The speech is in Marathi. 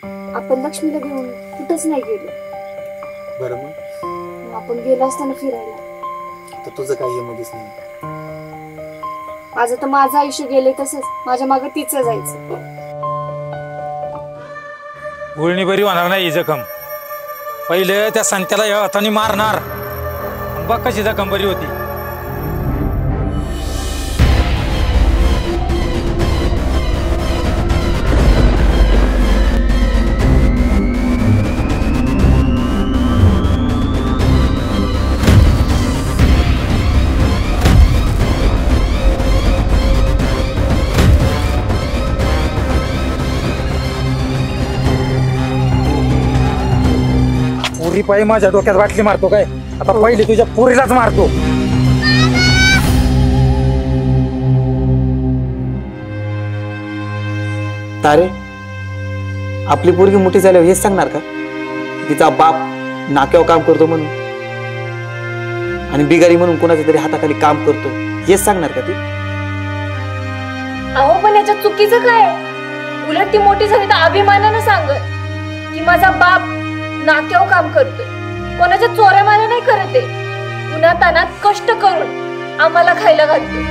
आपण लक्ष्मीला घेऊन कुठंच नाही गेलो. बरं मग आपण गेलो असताना फिरायला. तर तुझं काही हे मध्येच नाही. माझं तर माझं आयुष्य गेले तसंच माझ्या मागे तिचं जायचं. गुळणी बरी होणार नाही जखम. पहिले त्या संत्याला या हाताने मारणार. बघ कशी जखम बरी होती. पुरी पायी माझ्या डोक्यात बाटली मारतो काय? आता पहिले तुझ्या पुरीलाच मारतो. तारे, आपली पोरगी मोठी झाल्यावर हेच सांगणार का तिचा बाप नाक्यावर काम करतो म्हणून आणि बिगारी म्हणून कोणाच्या तरी हाताखाली काम करतो हेच सांगणार का ती? अहो पण याच्यात चुकीचं काय? उलट ती मोठी झाली तर अभिमानानं सांगत की माझा बाप नाक्यावर काम करतोय, कोणाच्या चोऱ्या माऱ्या नाही करत आहे, उन्हातानात कष्ट करून आम्हाला खायला घालतोय.